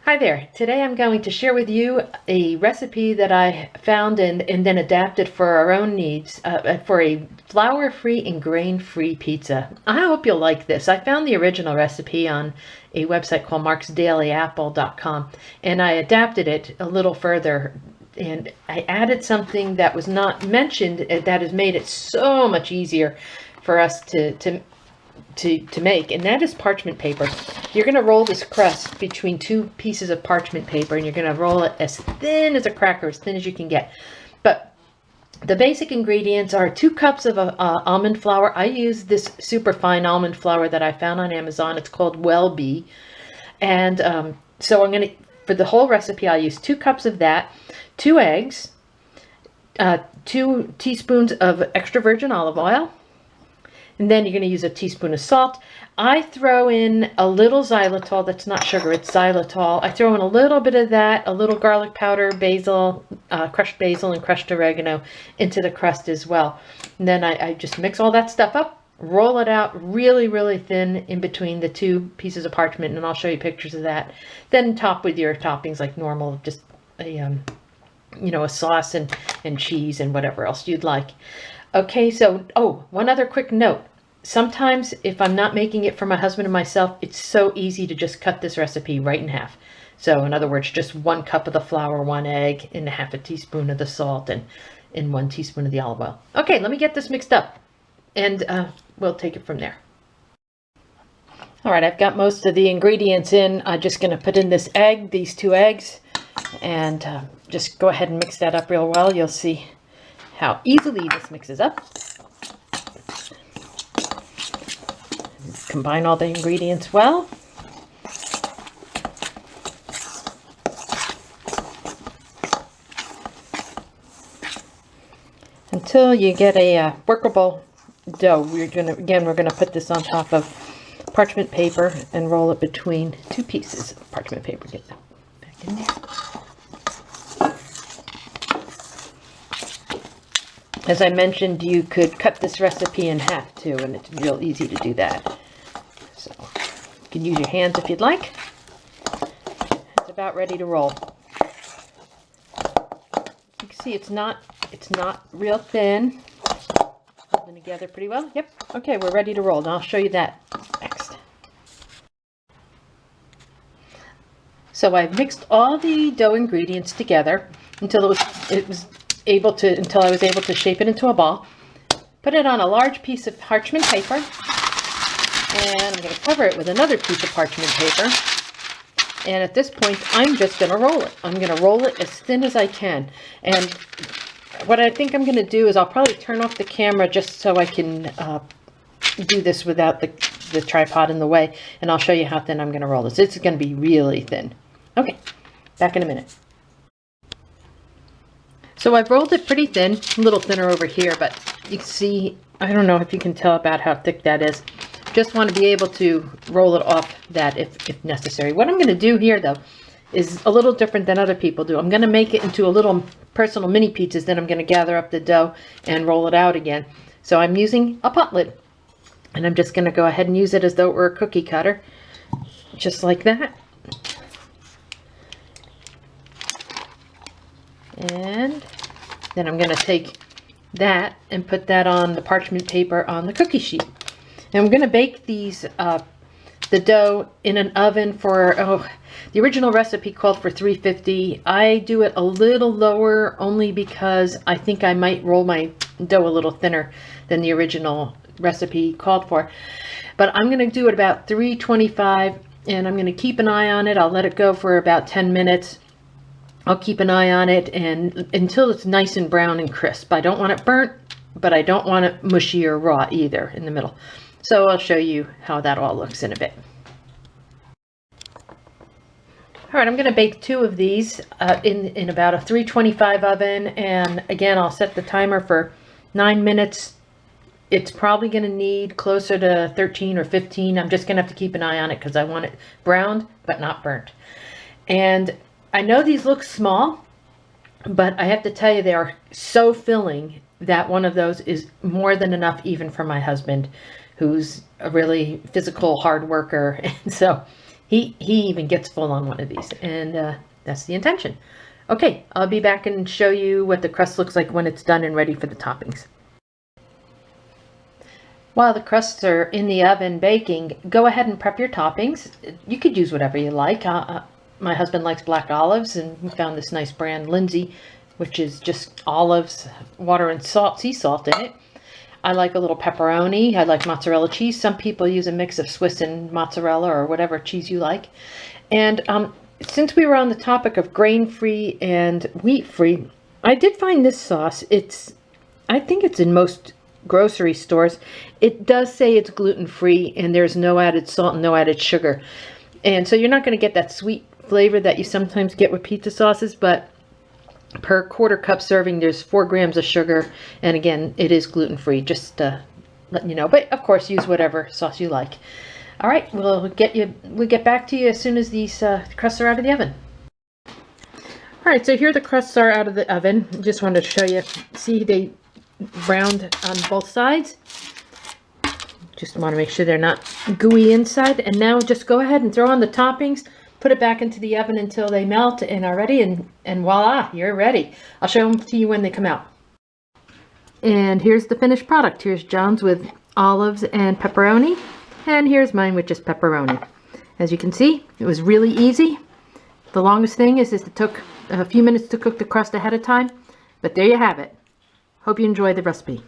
Hi there. Today I'm going to share with you a recipe that I found and then adapted for our own needs for a flour-free and grain-free pizza. I hope you'll like this. I found the original recipe on a website called marksdailyapple.com and I adapted it a little further, and I added something that was not mentioned that has made it so much easier for us to make, and that is parchment paper. You're going to roll this crust between two pieces of parchment paper, and you're going to roll it as thin as a cracker, as thin as you can get. But the basic ingredients are 2 cups of almond flour. I use this super fine almond flour that I found on Amazon. It's called Well-Be. And so I'm going to, for the whole recipe, I'll use 2 cups of that, 2 eggs, 2 teaspoons of extra virgin olive oil, and then you're going to use a teaspoon of salt. I throw in a little xylitol. That's not sugar, it's xylitol. I throw in a little bit of that, a little garlic powder, basil, crushed basil and crushed oregano into the crust as well. And then I just mix all that stuff up, roll it out really, really thin in between the 2 pieces of parchment, and I'll show you pictures of that. Then top with your toppings like normal, just a sauce and cheese and whatever else you'd like. Okay, so, one other quick note. Sometimes if I'm not making it for my husband and myself, it's so easy to just cut this recipe right in half. So in other words, just 1 cup of the flour, 1 egg, and half a teaspoon of the salt, and 1 teaspoon of the olive oil. Okay, let me get this mixed up, and we'll take it from there. All right, I've got most of the ingredients in. I'm just going to put in this egg, these 2 eggs, and just go ahead and mix that up real well. You'll see how easily this mixes up. Combine all the ingredients well. Until you get a workable dough. We're gonna put this on top of parchment paper and roll it between 2 pieces of parchment paper. Get that back in there. As I mentioned, you could cut this recipe in half too, and it's real easy to do that. So you can use your hands if you'd like. It's about ready to roll. You can see it's not real thin. Holding together pretty well. Yep. Okay, we're ready to roll. And I'll show you that next. So I've mixed all the dough ingredients together until I was able to shape it into a ball. Put it on a large piece of parchment paper, and I'm going to cover it with another piece of parchment paper. And at this point, I'm just going to roll it. I'm going to roll it as thin as I can. And what I think I'm going to do is I'll probably turn off the camera just so I can do this without the tripod in the way. And I'll show you how thin I'm going to roll this. It's going to be really thin. Okay, back in a minute. So I've rolled it pretty thin, a little thinner over here, but you can see, I don't know if you can tell about how thick that is. Just want to be able to roll it off that if necessary. What I'm going to do here, though, is a little different than other people do. I'm going to make it into a little personal mini pizzas, then I'm going to gather up the dough and roll it out again. So I'm using a pot lid, and I'm just going to go ahead and use it as though it were a cookie cutter, just like that. And then I'm going to take that and put that on the parchment paper on the cookie sheet. And I'm going to bake these, the dough in an oven for, the original recipe called for 350. I do it a little lower only because I think I might roll my dough a little thinner than the original recipe called for. But I'm going to do it about 325, and I'm going to keep an eye on it. I'll let it go for about 10 minutes. I'll keep an eye on it and until it's nice and brown and crisp. I don't want it burnt, but I don't want it mushy or raw either in the middle. So I'll show you how that all looks in a bit. All right, I'm going to bake 2 of these in about a 325 oven, and again, I'll set the timer for 9 minutes. It's probably going to need closer to 13 or 15. I'm just going to have to keep an eye on it because I want it browned but not burnt. And I know these look small, but I have to tell you they are so filling that one of those is more than enough even for my husband, who's a really physical hard worker. And so He even gets full on one of these, and that's the intention. Okay, I'll be back and show you what the crust looks like when it's done and ready for the toppings. While the crusts are in the oven baking, go ahead and prep your toppings. You could use whatever you like. My husband likes black olives, and we found this nice brand, Lindsay, which is just olives, water, and salt, sea salt in it. I like a little pepperoni. I like mozzarella cheese. Some people use a mix of Swiss and mozzarella or whatever cheese you like. And since we were on the topic of grain-free and wheat-free, I did find this sauce. I think it's in most grocery stores. It does say it's gluten-free and there's no added salt and no added sugar. And so you're not going to get that sweet flavor that you sometimes get with pizza sauces, but per quarter cup serving, there's 4 grams of sugar, and again, it is gluten-free, just letting you know. But of course, use whatever sauce you like. All right, we'll get back to you as soon as these crusts are out of the oven. All right, so here the crusts are out of the oven. Just wanted to show you. See, they browned on both sides. Just want to make sure they're not gooey inside. And now just go ahead and throw on the toppings. Put it back into the oven until they melt and are ready, and voila, you're ready. I'll show them to you when they come out. And here's the finished product. Here's John's with olives and pepperoni, and here's mine with just pepperoni. As you can see, it was really easy. The longest thing is it took a few minutes to cook the crust ahead of time, but there you have it. Hope you enjoyed the recipe.